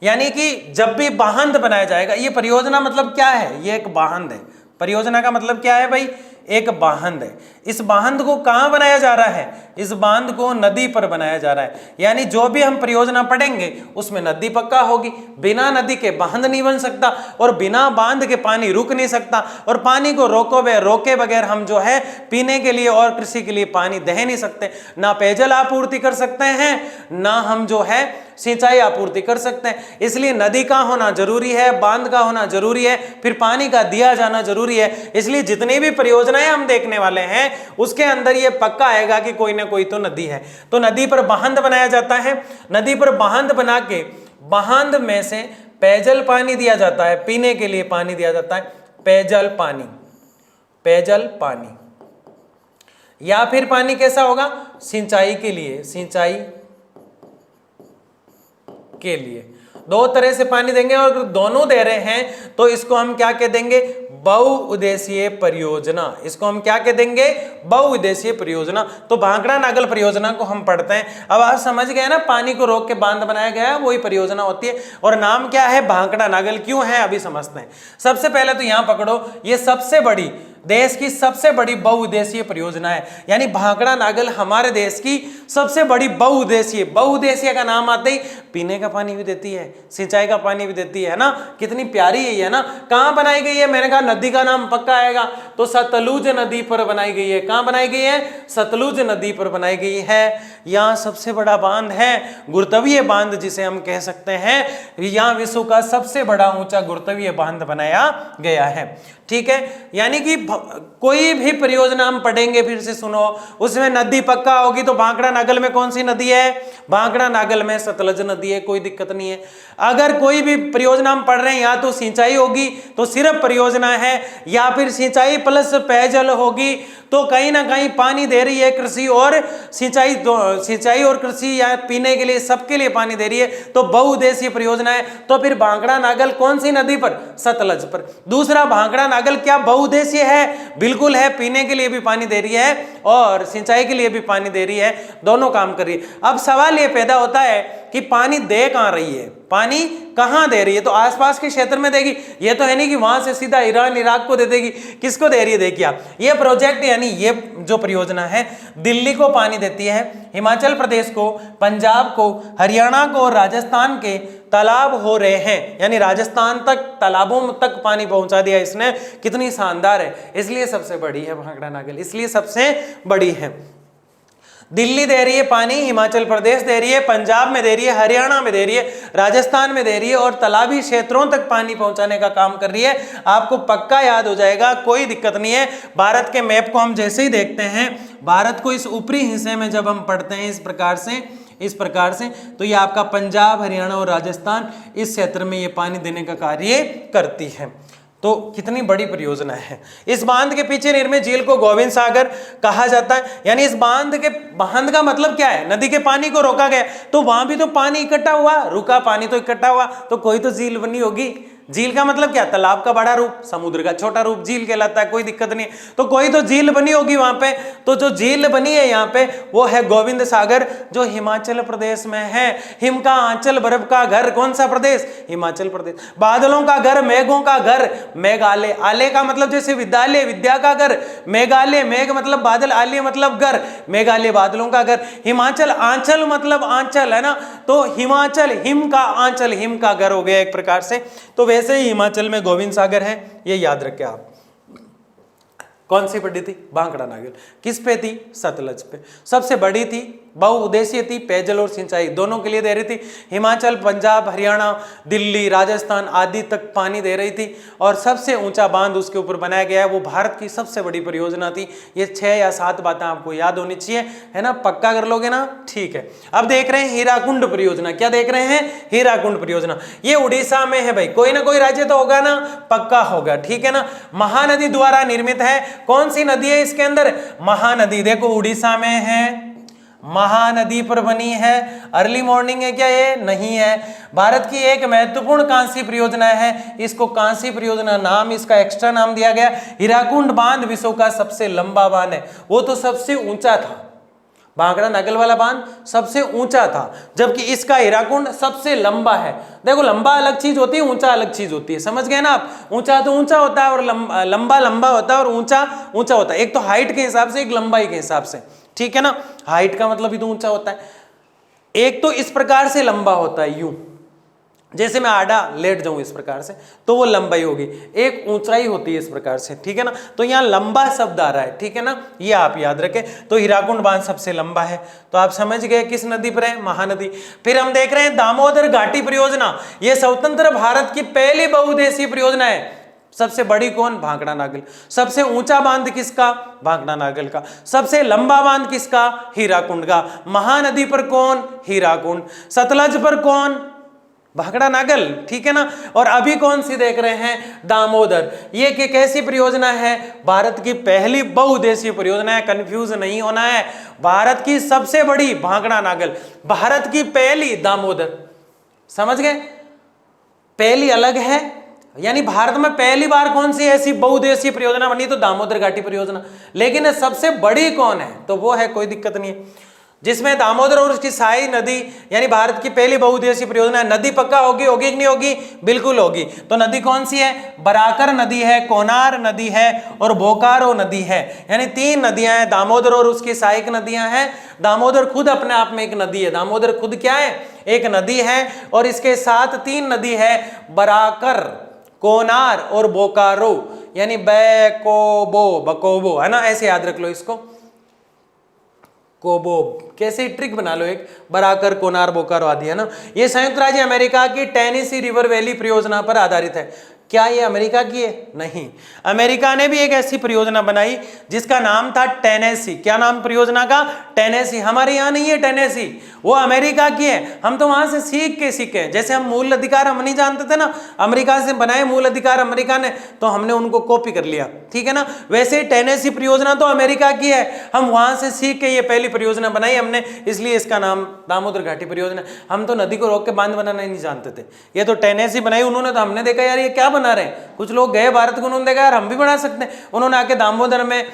यानी कि जब भी बांध बनाया जाएगा, ये परियोजना मतलब क्या है, ये एक बांध है। परियोजना का मतलब क्या है भाई, एक बांध है। इस बांध को कहां बनाया जा रहा है, इस बांध को नदी पर बनाया जा रहा है। यानी जो भी हम परियोजना पढ़ेंगे उसमें नदी पक्का होगी, बिना नदी के बांध नहीं बन सकता और बिना बांध के पानी रुक नहीं सकता, और पानी को रोके बगैर हम जो है पीने के लिए और कृषि के लिए पानी दे नहीं सकते। ना पेयजल आपूर्ति कर सकते हैं, ना हम जो है सिंचाई आपूर्ति कर सकते हैं। इसलिए नदी का होना जरूरी है, बांध का होना जरूरी है, फिर पानी का दिया जाना जरूरी है। इसलिए जितनी भी परियोजनाएं हम देखने वाले हैं उसके अंदर ये पक्का आएगा कि कोई ना कोई तो नदी है। तो नदी पर बांध बनाया जाता है, नदी पर बांध बना के बांध में से पेयजल पानी दिया जाता है, पीने के लिए पानी दिया जाता है, पेयजल पानी, पेयजल पानी। या फिर पानी कैसा होगा, सिंचाई के लिए, सिंचाई के लिए दो तरह से पानी देंगे, और अगर दोनों दे रहे हैं तो इसको हम क्या कह देंगे, बहुउद्देशीय परियोजना। इसको हम क्या कह देंगे, बहुउद्देशीय परियोजना। तो भांकड़ा नागल परियोजना को हम पढ़ते हैं। अब आप समझ गए ना, पानी को रोक के बांध बनाया गया है, वही परियोजना होती है, और नाम क्या है, भांकड़ा नागल। क्यों है अभी समझते हैं। सबसे पहले तो यहां पकड़ो, ये सबसे बड़ी, देश की सबसे बड़ी बहुउद्देशीय परियोजना है। यानी भांकड़ा नागल हमारे देश की सबसे बड़ी बहुउद्देशीय, बहुउद्देशीय का नाम आते ही पीने का पानी भी देती है, सिंचाई का पानी भी देती है ना। कितनी प्यारी है ना। कहां बनाई गई है, मैंने कहा नदी का नाम पक्का आएगा, तो सतलुज नदी पर बनाई गई है। कहां बनाई गई है, सतलुज नदी पर बनाई गई है। यहां सबसे बड़ा बांध है गुरुत्वीय बांध, जिसे हम कह सकते हैं। यहां विश्व का सबसे बड़ा ऊंचा गुरुत्वीय बांध बनाया गया है। ठीक है, यानी कि कोई भी परियोजना हम पढ़ेंगे, फिर से सुनो, उसमें नदी पक्का होगी। तो भांकड़ा नागल में कौन सी नदी है, भांकड़ा नागल में सतलज नदी है, कोई दिक्कत नहीं है। अगर कोई भी परियोजना हम पढ़ रहे हैं, या तो सिंचाई होगी तो सिर्फ परियोजना है, या फिर सिंचाई प्लस पेयजल होगी, तो कहीं ना कहीं पानी दे रही है कृषि और सिंचाई, सिंचाई और कृषि या पीने के लिए, सबके लिए पानी दे रही है, तो बहुउद्देशीय परियोजना है। तो फिर भांकड़ा नागल कौन सी नदी पर, सतलज पर। दूसरा, भांकड़ा नागल क्या बहुउद्देशीय है, बिल्कुल है, पीने के लिए भी पानी दे रही है और सिंचाई के लिए भी पानी दे रही है, दोनों काम कर रही है। अब सवाल ये पैदा होता है कि पानी दे कहां रही है, पानी कहां दे रही है, तो आसपास के क्षेत्र में देगी। ये तो है नहीं कि वहां से सीधा ईरान इराक को दे देगी, किसको दे रही है, देखिए आप, ये प्रोजेक्ट यानी ये जो परियोजना है दिल्ली को पानी देती है, हिमाचल प्रदेश को, पंजाब को, हरियाणा को और राजस्थान के तालाब हो रहे हैं। यानी राजस्थान तक, तालाबों तक पानी पहुंचा दिया इसने, कितनी शानदार है। इसलिए सबसे बड़ी है भांकड़ा नागल, इसलिए सबसे बड़ी है। दिल्ली दे रही है पानी, हिमाचल प्रदेश दे रही है, पंजाब में दे रही है, हरियाणा में दे रही है, राजस्थान में दे रही है, और तालाबी क्षेत्रों तक पानी पहुंचाने का काम कर रही है। आपको पक्का याद हो जाएगा, कोई दिक्कत नहीं है। भारत के मैप को हम जैसे ही देखते हैं, भारत को इस ऊपरी हिस्से में जब हम पढ़ते हैं इस प्रकार से, तो ये आपका पंजाब, हरियाणा और राजस्थान, इस क्षेत्र में ये पानी देने का कार्य करती है। तो कितनी बड़ी परियोजना है। इस बांध के पीछे निर्मित झील को गोविंद सागर कहा जाता है। यानी इस बांध का मतलब क्या है, नदी के पानी को रोका गया, तो वहां भी तो पानी इकट्ठा हुआ, रुका पानी तो इकट्ठा हुआ, तो कोई तो झील बनी होगी। झील का मतलब क्या, तालाब का बड़ा रूप, समुद्र का छोटा रूप झील कहलाता है, कोई दिक्कत नहीं। तो कोई तो झील बनी होगी वहां पे। तो जो झील बनी है यहाँ पे वो है गोविंद सागर, जो हिमाचल प्रदेश में है। हिम का आंचल, बर्फ का घर, कौन सा प्रदेश, हिमाचल प्रदेश। बादलों का घर, मेघों का घर, मेघालय। आलय का मतलब जैसे विद्यालय, विद्या का घर, मेघालय, मेघ मतलब बादल, आलय मतलब घर, मेघालय बादलों का घर। हिमाचल, आंचल मतलब आंचल है ना, तो हिमाचल, हिम का आंचल, हिम का घर हो गया एक प्रकार से। तो वैसे ही हिमाचल में गोविंद सागर है, ये याद रखें आप। कौन सी बड़ी थी, भांकड़ा नागल। किस पे थी, सतलज पे। सबसे बड़ी थी, बहुउद्देशीय थी, पेयजल और सिंचाई दोनों के लिए दे रही थी। हिमाचल, पंजाब, हरियाणा, दिल्ली, राजस्थान आदि तक पानी दे रही थी, और सबसे ऊंचा बांध उसके ऊपर बनाया गया है। वो भारत की सबसे बड़ी परियोजना थी। ये 6 या 7 बातें आपको याद होनी चाहिए, है ना, पक्का कर लोगे ना, ठीक है। अब देख रहे हैं हीराकुंड परियोजना। क्या देख रहे हैं, हीराकुंड परियोजना। ये उड़ीसा में है भाई, कोई ना कोई राज्य तो होगा ना, पक्का होगा, ठीक है ना। महानदी द्वारा निर्मित है। कौन सी नदी है इसके अंदर, महानदी। देखो उड़ीसा में है, महानदी पर बनी है। अर्ली मॉर्निंग है क्या, ये नहीं है। भारत की एक महत्वपूर्ण कांसी परियोजना है, इसको कांसी परियोजना नाम, इसका एक्स्ट्रा नाम दिया गया। हीराकुंड बांध विश्व का सबसे लंबा बांध है, वो तो सबसे ऊंचा था। भाखड़ा नागल वाला बांध सबसे ऊंचा था, जबकि इसका हीराकुंड सबसे लंबा है। देखो लंबा अलग चीज होती है, ऊंचा अलग चीज होती है, समझ गए ना आप। ऊंचा तो ऊंचा होता है और लंबा लंबा होता है और ऊंचा ऊंचा होता है। एक तो हाइट के हिसाब से, एक लंबाई के हिसाब से, ठीक है ना। हाइट का मतलब ही तो ऊंचा होता है। एक तो इस प्रकार से लंबा होता है, यूं जैसे मैं आड़ा लेट जाऊं इस प्रकार से, तो वो लंबाई होगी। एक ऊंचाई होती है इस प्रकार से, ठीक है ना। तो यहाँ लंबा शब्द आ रहा है, ठीक है ना, ये आप याद रखें। तो हीराकुंड बांध सबसे लंबा है। तो आप समझ गए किस नदी पर है, महानदी। फिर हम देख रहे हैं दामोदर घाटी परियोजना, ये स्वतंत्र भारत की पहली बहुउद्देशीय परियोजना है। सबसे बड़ी कौन, भाखड़ा नागल। सबसे ऊंचा बांध किसका, भाखड़ा नागल का। सबसे लंबा बांध किसका, हीराकुंड का। महानदी पर कौन, हीराकुंड। सतलज पर कौन, भाखड़ा नागल, ठीक है ना। और अभी कौन सी देख रहे हैं, दामोदर। ये कि कैसी परियोजना है, भारत की पहली बहुउद्देशीय परियोजना है, कंफ्यूज नहीं होना है। भारत की सबसे बड़ी भाखड़ा नागल, भारत की पहली दामोदर, समझ गए। पहली अलग है, यानी भारत में पहली बार कौन सी ऐसी बहुउद्देशीय परियोजना बनी, तो दामोदर घाटी परियोजना। लेकिन सबसे बड़ी कौन है, तो वो है, कोई दिक्कत नहीं है, जिसमें दामोदर और उसकी साई नदी, यानी भारत की पहली बहुउद्देशीय परियोजना है। नदी पक्का होगी, होगी कि नहीं होगी, बिल्कुल होगी। तो नदी कौन सी है, बराकर नदी है, कोनार नदी है और बोकारो नदी है। यानी 3 नदियां हैं, दामोदर और उसकी सहायक नदियां हैं। दामोदर खुद अपने आप में एक नदी है, दामोदर खुद क्या है, एक नदी है। और इसके साथ 3 नदी है, बराकर, कोनार और बोकारो, यानी बैकोबो, बकोबो, है ना, ऐसे याद रख लो इसको। कोबो, कैसे ट्रिक बना लो एक, बराकर, कोनार, बोकारो आदि, है ना। ये संयुक्त राज्य अमेरिका की टेनेसी रिवर वैली परियोजना पर आधारित है। क्या ये अमेरिका की है, नहीं। अमेरिका ने भी एक ऐसी परियोजना बनाई जिसका नाम था टेनेसी। क्या नाम परियोजना का, टेनेसी। हमारे यहाँ नहीं है टेनेसी, वो अमेरिका की है। हम तो वहां से सीख के सीखे, जैसे हम मूल अधिकार हम नहीं जानते थे ना, अमेरिका से बनाए मूल अधिकार अमेरिका ने, तो हमने उनको कॉपी कर लिया, ठीक है ना। वैसे टेनेसी परियोजना तो अमेरिका की है, हम वहां से सीख के ये पहली परियोजना बनाई हमने, इसलिए इसका नाम दामोदर घाटी परियोजना। हम तो नदी को रोक के बांध बनाना ही नहीं जानते थे, ये तो टेनेसी बनाई उन्होंने। तो हमने देखा यार ये क्या बना रहे हैं, कुछ लोग गए भारत को, उन्होंने देखा यार हम भी बना सकते हैं, उन्होंने आके दामोदर में,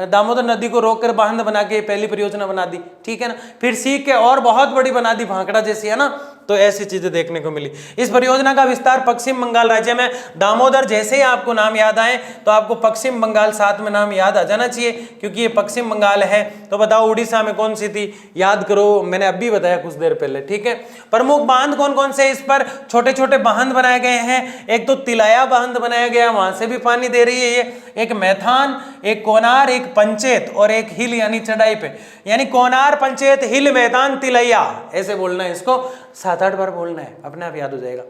दामोदर नदी को रोककर बांध बना के पहली परियोजना बना दी, ठीक है ना। फिर सीख के और बहुत बड़ी बना दी, भाखड़ा जैसी, है ना। तो ऐसी चीजें देखने को मिली। इस परियोजना का विस्तार पश्चिम बंगाल राज्य में, दामोदर जैसे ही आपको नाम याद आए तो आपको पश्चिम बंगाल साथ में नाम याद आ जाना चाहिए, क्योंकि ये पश्चिम बंगाल है। तो बताओ उड़ीसा में कौन सी थी, याद करो, मैंने अभी बताया कुछ देर पहले, ठीक है। प्रमुख बांध कौन कौन से, इस पर छोटे छोटे बांध बनाए गए हैं। एक तो तिलाया बांध बनाया गया, वहां से भी पानी दे रही है ये। एक मैथान, एक कोनार, एक पंचेत और एक हिल, यानी चढ़ाई पे, यानी कोनार, पंचेत, हिल, मैदान, तिलैया, ऐसे बोलना है इसको। 7-8 बार बोलना है, अपने आप याद हो जाएगा।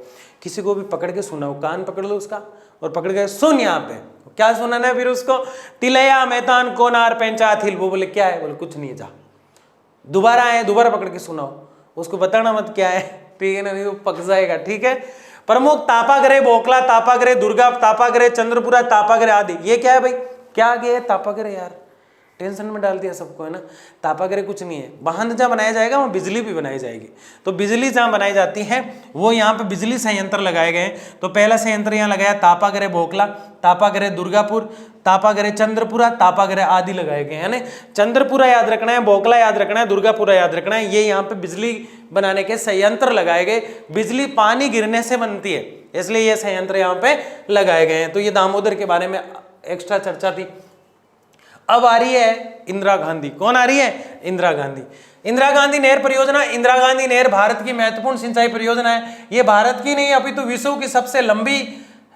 किसी को भी पकड़ के सुनाओ, कान पकड़ लो उसका और पकड़ के सुन, यहाँ पे क्या सुनाना है फिर उसको, तिलैया, मैदान, कोनार, पंचायत, हिल। वो बोले क्या है, बोले कुछ नहीं है, जा दोबारा आए, दोबारा पकड़ के सुनाओ, उसको बताना मत क्या है, ठीक है ना, नहीं वो पक जाएगा, ठीक है। प्रमुख तापाग्रह, बोकला तापाग्रह, दुर्गा तापाग्रह, चंद्रपुरा तापाग्रह आदि। ये क्या है भाई, क्या आ गया है तापाग्रह, यार टेंशन में डाल दिया सबको, है ना। तापाग्रह कुछ नहीं है, बांध जहाँ बनाया जाएगा वहाँ बिजली भी बनाई जाएगी। तो बिजली जहाँ बनाई जाती है वो यहाँ पे बिजली संयंत्र लगाए गए हैं। तो पहला संयंत्र यहाँ लगाया तापाग्रह बोकला, तापाग्रह दुर्गापुर, तापाग्रह चंद्रपुरा, तापाग्रह आदि लगाए गए हैं ना। चंद्रपुरा याद रखना है, बोकला याद रखना है, दुर्गापुरा याद रखना है। ये यहाँ पे बिजली बनाने के संयंत्र लगाए गए। बिजली पानी गिरने से बनती है, इसलिए ये संयंत्र यहाँ पे लगाए गए हैं। तो ये दामोदर के बारे में एक्स्ट्रा चर्चा थी। अब आ रही है इंदिरा गांधी। कौन आ रही है, इंदिरा गांधी। इंदिरा गांधी नहर परियोजना। इंदिरा गांधी नहर भारत की महत्वपूर्ण सिंचाई परियोजना है। ये भारत की नहीं अपितु विश्व की सबसे लंबी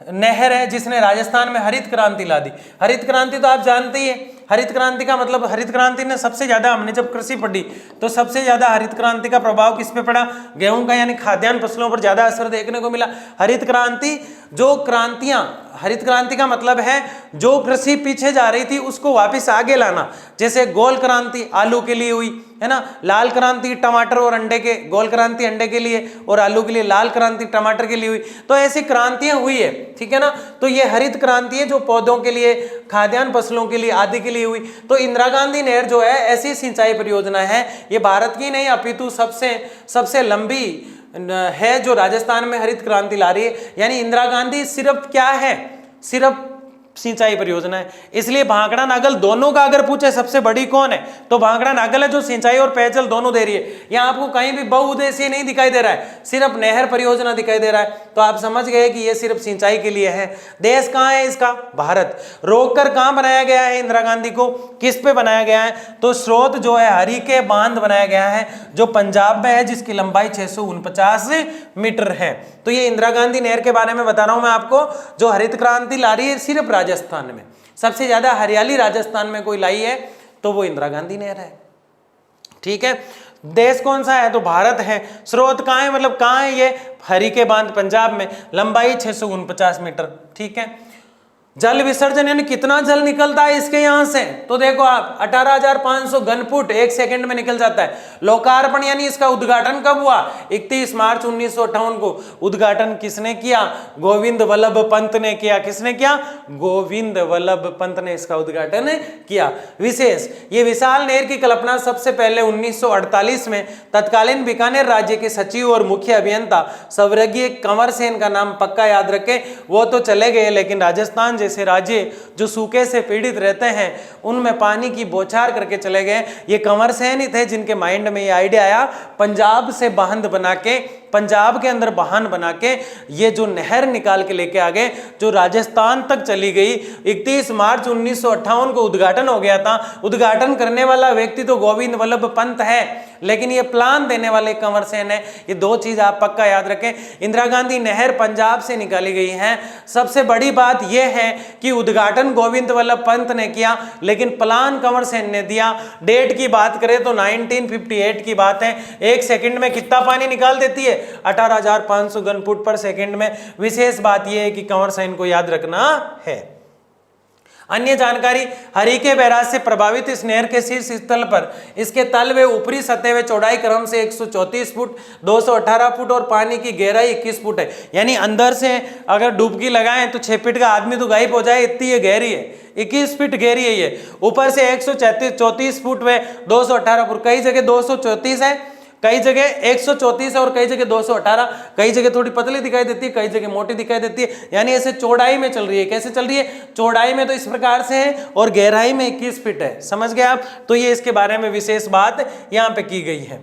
नहर है, जिसने राजस्थान में हरित क्रांति ला दी। हरित क्रांति तो आप जानते ही हैं, हरित क्रांति का मतलब, हरित क्रांति ने सबसे ज्यादा, हमने जब कृषि पढ़ी तो सबसे ज्यादा हरित क्रांति का प्रभाव किस पे पड़ा, गेहूं का, यानी खाद्यान्न फसलों पर ज्यादा असर देखने को मिला। हरित क्रांति, जो क्रांतियां, हरित क्रांति का मतलब है जो कृषि पीछे जा रही थी उसको वापस आगे लाना। जैसे गोल क्रांति आलू के लिए हुई, है ना, लाल क्रांति टमाटर और अंडे के, गोल क्रांति अंडे के लिए और आलू के लिए, लाल क्रांति टमाटर के लिए हुई। तो ऐसी क्रांतियां हुई है, ठीक है ना। तो ये हरित क्रांति है जो पौधों के लिए, खाद्यान्न फसलों के लिए आदि के लिए हुई। तो इंदिरा गांधी नहर जो है ऐसी सिंचाई परियोजना है, ये भारत की नहीं अपितु सबसे लंबी है, जो राजस्थान में हरित क्रांति ला रही है। यानी इंदिरा गांधी सिर्फ क्या है, सिर्फ सिंचाई परियोजना है। इसलिए भांकड़ा नागल दोनों का अगर पूछे सबसे बड़ी कौन है तो भांकड़ा नागल है, जो सिंचाई और पेयजल दोनों दे रही है। यहाँ आपको कहीं भी बहुउद्देशीय नहीं दिखाई दे रहा है, सिर्फ नहर परियोजना दिखाई दे रहा है, तो आप समझ गए कि ये सिर्फ सिंचाई के लिए है। देश कहाँ है इसका? भारत। रोककर कहाँ बनाया गया है इंदिरा गांधी को? किस पे बनाया गया है? तो स्रोत जो है हरिके बांध बनाया गया है, जो पंजाब में है, जिसकी लंबाई 649 मीटर है। तो ये इंदिरा गांधी नहर के बारे में बता रहा हूं मैं आपको, जो हरित क्रांति ला रही है सिर्फ राजस्थान में। सबसे ज्यादा हरियाली राजस्थान में कोई लाई है तो वो इंदिरा गांधी नहर है। ठीक है, देश कौन सा है? तो भारत है। स्रोत कहाँ है, मतलब कहाँ है ये? हरिके बांध पंजाब में, लंबाई 649 मीटर। ठीक है, जल विसर्जन यानी कितना जल निकलता है इसके यहां से, तो देखो आप 18,500 घन फुट 1 सेकंड में निकल जाता है। लोकार्पण यानी इसका उद्घाटन कब हुआ? 31 मार्च 1958 को। उद्घाटन किसने किया? गोविंद वल्लभ पंत ने किया। किसने किया? गोविंद वल्लभ पंत ने इसका उद्घाटन किया। विशेष, ये विशाल नहर की कल्पना सबसे पहले 1948 में तत्कालीन बीकानेर राज्य के सचिव और मुख्य अभियंता स्वर्गीय कंवर सेन का नाम पक्का याद रखें, वो तो चले गए, लेकिन राजस्थान जैसे राज्य जो सूखे से पीड़ित रहते हैं उनमें पानी की बौछार करके चले गए। ये कंवर सेन ही थे जिनके माइंड में ये आइडिया आया, पंजाब से बांध बना के, पंजाब के अंदर वाहन बना के ये जो नहर निकाल के लेके आ गए, जो राजस्थान तक चली गई। 31 मार्च 1958 को उद्घाटन हो गया था। उद्घाटन करने वाला व्यक्ति तो गोविंद वल्लभ पंत है, लेकिन ये प्लान देने वाले कंवर सेन है। ये दो चीज आप पक्का याद रखें। इंदिरा गांधी नहर पंजाब से निकाली गई है। सबसे बड़ी बात यह है कि उद्घाटन गोविंद वल्लभ पंत ने किया, लेकिन प्लान कंवर सेन ने दिया। डेट की बात करें तो 1958 की बात है। 1 सेकंड में कितना पानी निकाल देती है? 18,500 घन फुट पर सेकंड में। विशेष बात यह है कि कंवर सेन को याद रखना है। अन्य जानकारी, हरिके बैराज से प्रभावित इस नहर के शीर्ष स्थल पर इसके तल व ऊपरी सतह व चौड़ाई क्रम से 134 फुट, 218 फुट और पानी की गहराई 21 फुट है। यानी अंदर से अगर डुबकी लगाएं तो 6 फीट का आदमी तो गायब हो जाए, इतनी ये गहरी है। 21 फीट गहरी है ये। ऊपर से 134 फुट व 218 फुट, कई जगह 234 है, कई जगह 134 है और कई जगह 218, कई जगह थोड़ी पतली दिखाई देती है, कई जगह मोटी दिखाई देती है। यानी ऐसे चौड़ाई में चल रही है। कैसे चल रही है? चौड़ाई में तो इस प्रकार से है और गहराई में 21 फीट है। समझ गए आप? तो ये इसके बारे में विशेष बात यहाँ पे की गई है।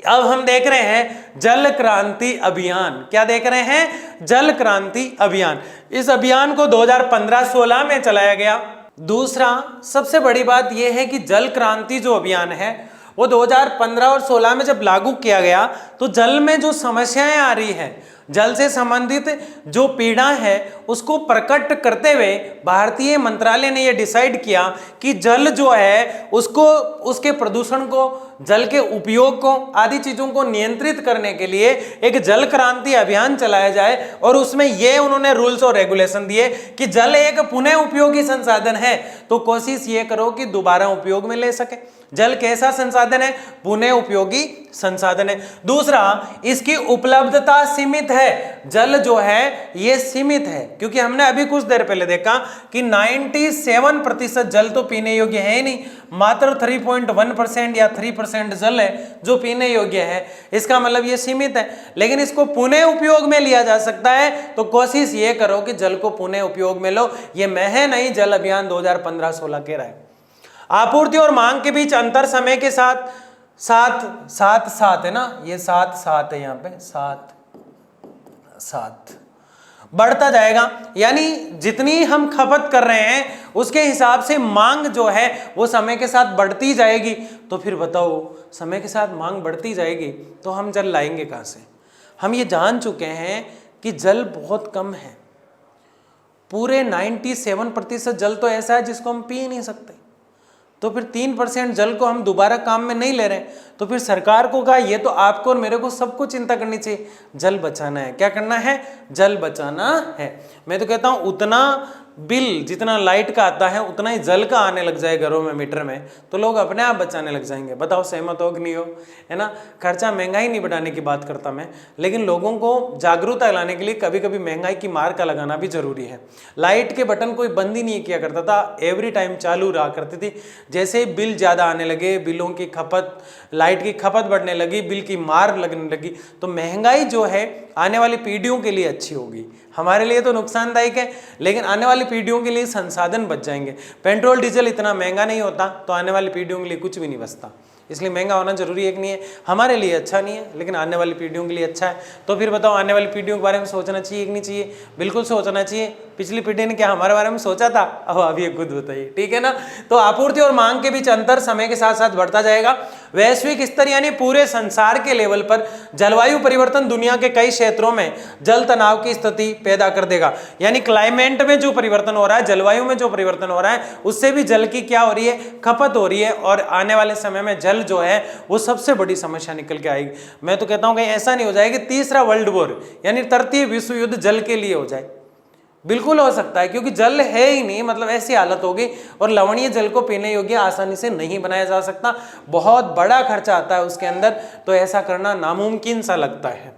अब हम देख रहे हैं जल क्रांति अभियान। क्या देख रहे हैं? जल क्रांति अभियान। इस अभियान को 2015-16 में चलाया गया। दूसरा सबसे बड़ी बात यह है कि जल क्रांति जो अभियान है वो 2015 और 16 में जब लागू किया गया तो जल में जो समस्याएं आ रही हैं, जल से संबंधित जो पीड़ा है उसको प्रकट करते हुए भारतीय मंत्रालय ने यह डिसाइड किया कि जल जो है उसको, उसके प्रदूषण को, जल के उपयोग को, आदि चीजों को नियंत्रित करने के लिए एक जल क्रांति अभियान चलाया जाए। और उसमें ये उन्होंने रूल्स और रेगुलेशन दिए कि जल एक पुनः उपयोगी संसाधन है, तो कोशिश ये करो कि दोबारा उपयोग में ले सके। जल कैसा संसाधन है? पुनः उपयोगी संसाधन है। दूसरा, इसकी उपलब्धता सीमित है। जल जो है ये सीमित है, क्योंकि हमने अभी कुछ देर पहले देखा कि 97% जल तो पीने योग्य है ही नहीं, मात्र 3.1% या 3% जल है जो पीने योग्य है। इसका मतलब ये सीमित है, लेकिन इसको पुनः उपयोग में लिया जा सकता है। तो कोशिश ये करो कि जल को पुनः उपयोग में लो। ये मैं है नहीं, जल अभियान 2015-16 कह रहा है। आपूर्ति और मांग के बीच अंतर समय के साथ साथ है ना, ये 7 है यहाँ पे, 7 बढ़ता जाएगा। यानी जितनी हम खपत कर रहे हैं उसके हिसाब से मांग जो है वो समय के साथ बढ़ती जाएगी। तो फिर बताओ, समय के साथ मांग बढ़ती जाएगी तो हम जल लाएंगे कहाँ से? हम ये जान चुके हैं कि जल बहुत कम है। पूरे 97% जल तो ऐसा है जिसको हम पी नहीं सकते। तो फिर 3% जल को हम दोबारा काम में नहीं ले रहे। तो फिर सरकार को कहा, ये तो आपको और मेरे को सबको चिंता करनी चाहिए, जल बचाना है। क्या करना है? जल बचाना है। मैं तो कहता हूं उतना बिल जितना लाइट का आता है उतना ही जल का आने लग जाए घरों में, मीटर में, तो लोग अपने आप बचाने लग जाएंगे। बताओ सहमत हो कि नहीं हो? है ना? खर्चा महंगाई नहीं बढ़ाने की बात करता मैं, लेकिन लोगों को जागरूकता लाने के लिए कभी कभी महंगाई की मार का लगाना भी जरूरी है। लाइट के बटन कोई बंद ही नहीं किया करता था, एवरी टाइम चालू रहा करती थी। जैसे बिल ज़्यादा आने लगे, बिलों की खपत, लाइट की खपत बढ़ने लगी, बिल की मार लगने लगी, तो महंगाई जो है आने वाली पीढ़ियों के लिए अच्छी होगी, हमारे लिए तो नुकसानदायक है, लेकिन आने वाली पीढ़ियों के लिए संसाधन बच जाएंगे। पेट्रोल डीजल इतना महंगा नहीं होता तो आने वाली पीढ़ियों के लिए कुछ भी नहीं बचता, इसलिए महंगा होना जरूरी है कि नहीं है। हमारे लिए अच्छा नहीं है लेकिन आने वाली पीढ़ियों के लिए अच्छा है। तो फिर बताओ आने वाली पीढ़ियों के बारे में सोचना चाहिए कि नहीं चाहिए? बिल्कुल सोचना चाहिए। पिछली पीढ़ी ने क्या हमारे बारे में सोचा था? अब आप ये खुद बताइए, ठीक है ना। तो आपूर्ति और मांग के बीच अंतर समय के साथ साथ बढ़ता जाएगा। वैश्विक स्तर यानी पूरे संसार के लेवल पर जलवायु परिवर्तन दुनिया के कई क्षेत्रों में जल तनाव की स्थिति पैदा कर देगा। यानी क्लाइमेट में जो परिवर्तन हो रहा है, जलवायु में जो परिवर्तन हो रहा है, उससे भी जल की क्या हो रही है? खपत हो रही है। और आने वाले समय में जल जो है वो सबसे बड़ी समस्या निकल के आएगी। मैं तो कहता हूं कहीं ऐसा नहीं हो जाए कि तीसरा वर्ल्ड वॉर यानी तृतीय विश्व युद्ध जल के लिए हो जाए। बिल्कुल हो सकता है, क्योंकि जल है ही नहीं, मतलब ऐसी हालत होगी। और लवणीय जल को पीने योग्य आसानी से नहीं बनाया जा सकता, बहुत बड़ा खर्चा आता है उसके अंदर, तो ऐसा करना नामुमकिन सा लगता है।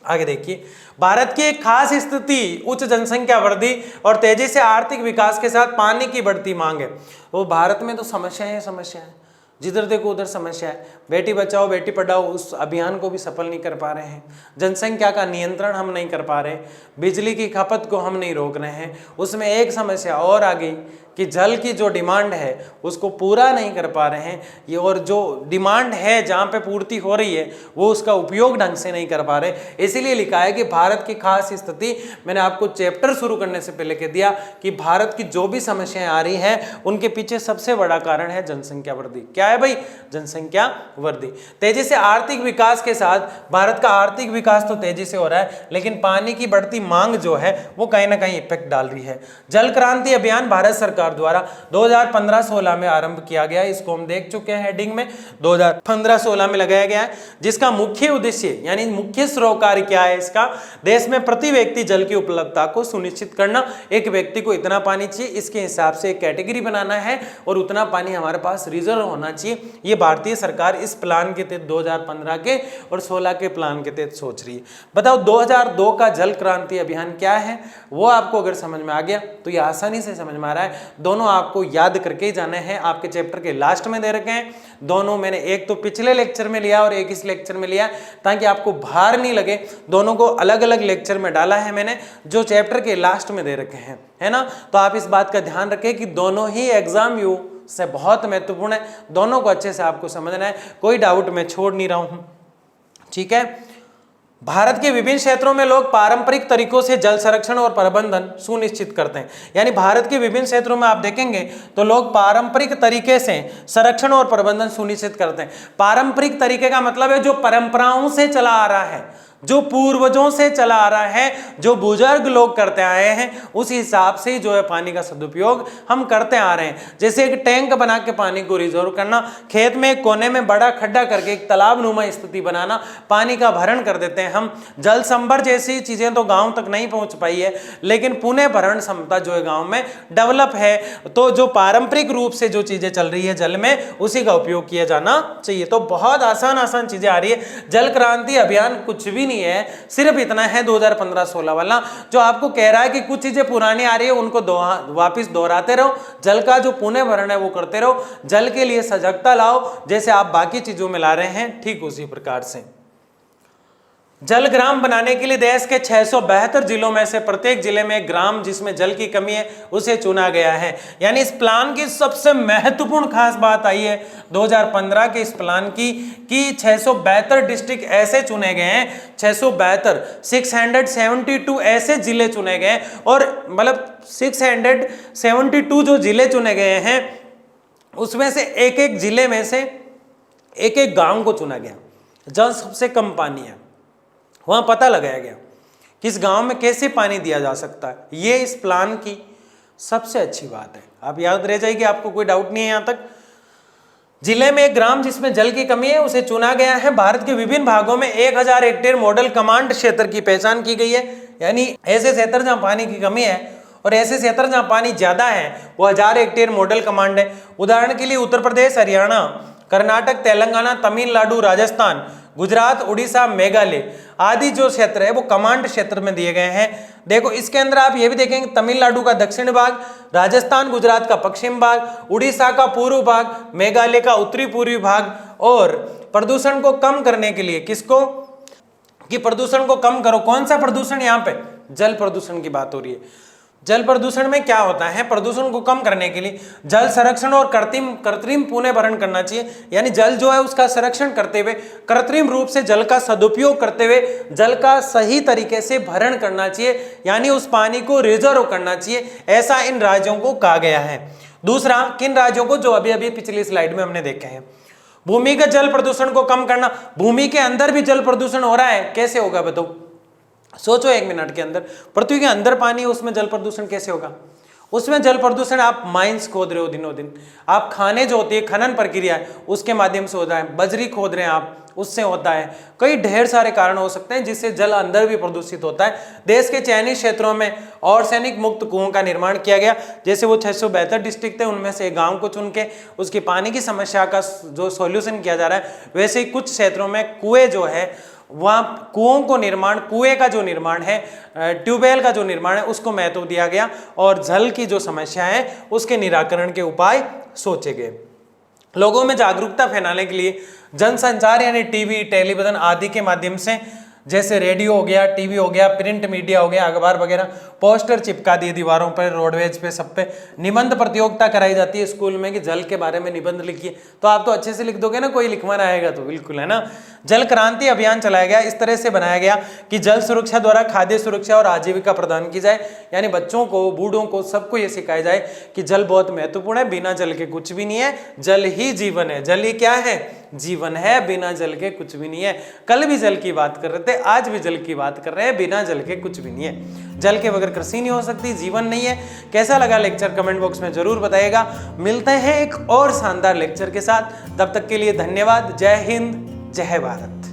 आगे देखिए, भारत की एक खास स्थिति उच्च जनसंख्या वृद्धि और तेजी से आर्थिक विकास के साथ पानी की बढ़ती मांग है। वो भारत में तो समस्या है, जिधर देखो उधर समस्या है। बेटी बचाओ बेटी पढ़ाओ उस अभियान को भी सफल नहीं कर पा रहे हैं। जनसंख्या का नियंत्रण हम नहीं कर पा रहे, बिजली की खपत को हम नहीं रोक रहे हैं। उसमें एक समस्या और आ गई कि जल की जो डिमांड है उसको पूरा नहीं कर पा रहे हैं ये, और जो डिमांड है जहाँ पे पूर्ति हो रही है वो उसका उपयोग ढंग से नहीं कर पा रहे। इसीलिए लिखा है कि भारत की खास स्थिति, मैंने आपको चैप्टर शुरू करने से पहले कह दिया कि भारत की जो भी समस्याएं आ रही हैं उनके पीछे सबसे बड़ा कारण है जनसंख्या वृद्धि। क्या है भाई? जनसंख्या वृद्धि। तेजी से आर्थिक विकास के साथ भारत का आर्थिक विकास तो तेजी से हो रहा है, लेकिन पानी की बढ़ती मांग जो है वो कहीं ना कहीं इफेक्ट डाल रही है। जल क्रांति अभियान भारत सरकार द्वारा 2015-16 में आरंभ किया गया। इसको हम देख चुके हैं हेडिंग में, 2015-16 में लगाया गया है, जिसका मुख्य उद्देश्य यानी मुख्य सरोकार क्या है इसका? देश में प्रति व्यक्ति जल की उपलब्धता को सुनिश्चित करना। एक व्यक्ति को इतना पानी चाहिए, इसके हिसाब से एक कैटेगरी बनाना है और उतना पानी हमारे पास रिजर्व होना चाहिए। ये भारतीय सरकार इस प्लान के तहत 2015 के और 16 के प्लान के तहत सोच रही है। बताओ 2002 का जल क्रांति अभियान क्या है? वो आपको अगर समझ में आ गया तो ये आसानी से समझ में आ रहा है। दोनों आपको याद करके ही जाने हैं, आपके चैप्टर के लास्ट में दे रखे हैं दोनों। मैंने एक तो पिछले लेक्चर में लिया और एक इस लेक्चर में लिया ताकि आपको भार नहीं लगे। दोनों को अलग अलग लेक्चर में डाला है मैंने, जो चैप्टर के लास्ट में दे रखे हैं, है ना। तो आप इस बात का ध्यान रखें कि दोनों ही एग्जाम व्यू से बहुत महत्वपूर्ण है, दोनों को अच्छे से आपको समझना है, कोई डाउट मैं छोड़ नहीं रहा हूं, ठीक है। भारत के विभिन्न क्षेत्रों में लोग पारंपरिक तरीकों से जल संरक्षण और प्रबंधन सुनिश्चित करते हैं। यानी भारत के विभिन्न क्षेत्रों में आप देखेंगे तो लोग पारंपरिक तरीके से संरक्षण और प्रबंधन सुनिश्चित करते हैं। पारंपरिक तरीके का मतलब है जो परंपराओं से चला आ रहा है, जो पूर्वजों से चला आ रहा है, जो बुजुर्ग लोग करते आए हैं, उस हिसाब से जो है पानी का सदुपयोग हम करते आ रहे हैं। जैसे एक टैंक बना के पानी को रिजर्व करना, खेत में एक कोने में बड़ा खड्डा करके एक तालाब नुमा स्थिति बनाना, पानी का भरण कर देते हैं हम। जल संभर जैसी चीजें तो गांव तक नहीं पहुंच पाई है, लेकिन पुनः भरण क्षमता जो है गांव में डेवलप है। तो जो पारंपरिक रूप से जो चीजें चल रही है जल में, उसी का उपयोग किया जाना चाहिए। तो बहुत आसान चीजें आ रही है। जल क्रांति अभियान कुछ भी नहीं है, सिर्फ इतना है 2015-16 वाला जो आपको कह रहा है कि कुछ चीजें पुरानी आ रही है उनको वापस दोहराते रहो, जल का जो पुनः भरण है वो करते रहो, जल के लिए सजगता लाओ, जैसे आप बाकी चीजों में ला रहे हैं ठीक उसी प्रकार से। जल ग्राम बनाने के लिए देश के 672 जिलों में से प्रत्येक जिले में एक ग्राम जिसमें जल की कमी है उसे चुना गया है। यानी इस प्लान की सबसे महत्वपूर्ण खास बात आई है 2015 के इस प्लान की कि 672 डिस्ट्रिक्ट ऐसे चुने गए हैं, 672 ऐसे जिले चुने गए, और मतलब 672 जो जिले चुने गए हैं उसमें से एक एक जिले में से एक एक गांव को चुना गया जहां सबसे कम पानी है। वहां पता लगाया गया कि इस गांव में कैसे पानी दिया जा सकता है। ये इस प्लान की सबसे अच्छी बात है, आप याद रह जाएगी, आपको कोई डाउट नहीं है यहां तक। जिले में एक ग्राम जिसमें जल की कमी है उसे चुना गया है। भारत के विभिन्न भागों में 1000 हेक्टेयर मॉडल कमांड क्षेत्र की पहचान की गई है। यानी ऐसे क्षेत्र जहां पानी की कमी है और ऐसे क्षेत्र जहां पानी ज्यादा है वो 1000 हेक्टेयर मॉडल कमांड है। उदाहरण के लिए उत्तर प्रदेश, हरियाणा, कर्नाटक, तेलंगाना, तमिलनाडु, राजस्थान, गुजरात, उड़ीसा, मेघालय आदि जो क्षेत्र है वो कमांड क्षेत्र में दिए गए हैं। देखो इसके अंदर आप ये भी देखेंगे तमिलनाडु का दक्षिण भाग, राजस्थान गुजरात का पश्चिम भाग, उड़ीसा का पूर्व भाग, मेघालय का उत्तरी पूर्वी भाग। और प्रदूषण को कम करने के लिए किसको कि प्रदूषण को कम करो, कौन सा प्रदूषण यहाँ पे? जल प्रदूषण की बात हो रही है। जल प्रदूषण में क्या होता है, प्रदूषण को कम करने के लिए जल संरक्षण और कृत्रिम पुनः भरण करना चाहिए, यानी जल जो है उसका संरक्षण करते हुए कृत्रिम रूप से जल का सदुपयोग करते हुए जल का सही तरीके से भरण करना चाहिए, यानी उस पानी को रिजर्व करना चाहिए, ऐसा इन राज्यों को कहा गया है। दूसरा, किन राज्यों को, जो अभी अभी पिछली स्लाइड में हमने देखे हैं। भूमिगत जल प्रदूषण को कम करना, भूमि के अंदर भी जल प्रदूषण हो रहा है, कैसे होगा बताओ, सोचो 1 मिनट के अंदर, पृथ्वी के अंदर पानी है, उसमें जल प्रदूषण कैसे होगा। उसमें जल प्रदूषण आप माइंस खोद रहे हो दिनों दिन, आप खाने जो होती है खनन प्रक्रिया है उसके माध्यम से होता है, बजरी खोद रहे हैं आप, उससे होता है, कई ढेर सारे कारण हो सकते हैं जिससे जल अंदर भी प्रदूषित होता है। देश के चयनित क्षेत्रों में आर्सेनिक मुक्त कुओं का निर्माण किया गया, जैसे वो 672 डिस्ट्रिक्ट थे उनमें से एक गांव को चुन के उसकी पानी की समस्या का जो सॉल्यूशन किया जा रहा है, वैसे ही कुछ क्षेत्रों में कुएं जो है वहाँ कुओं को निर्माण, कुएं का जो निर्माण है, ट्यूबवेल का जो निर्माण है उसको महत्व दिया गया और जल की जो समस्या है उसके निराकरण के उपाय सोचे गए। लोगों में जागरूकता फैलाने के लिए जनसंचार यानी टीवी, टेलीविजन आदि के माध्यम से, जैसे रेडियो हो गया, टीवी हो गया, प्रिंट मीडिया हो गया, अखबार वगैरह, पोस्टर चिपका दिए दीवारों पर, रोडवेज पे, सब पे। निबंध प्रतियोगिता कराई जाती है स्कूल में कि जल के बारे में निबंध लिखिए, तो आप तो अच्छे से लिख दोगे ना, कोई लिखवाना आएगा तो, बिल्कुल है ना। जल क्रांति अभियान चलाया गया, इस तरह से बनाया गया कि जल सुरक्षा द्वारा खाद्य सुरक्षा और आजीविका प्रदान की जाए, यानी बच्चों को, बूढ़ों को, सबको ये सिखाया जाए कि जल बहुत महत्वपूर्ण है, बिना जल के कुछ भी नहीं है, जल ही जीवन है, जल ही क्या है, जीवन है, बिना जल के कुछ भी नहीं है। कल भी जल की बात कर रहे थे, आज भी जल की बात कर रहे हैं, बिना जल के कुछ भी नहीं है। जल के बगैर कृषि नहीं हो सकती, जीवन नहीं है। कैसा लगा लेक्चर कमेंट बॉक्स में जरूर बताइएगा। मिलते हैं एक और शानदार लेक्चर के साथ, तब तक के लिए धन्यवाद। जय हिंद, जय भारत।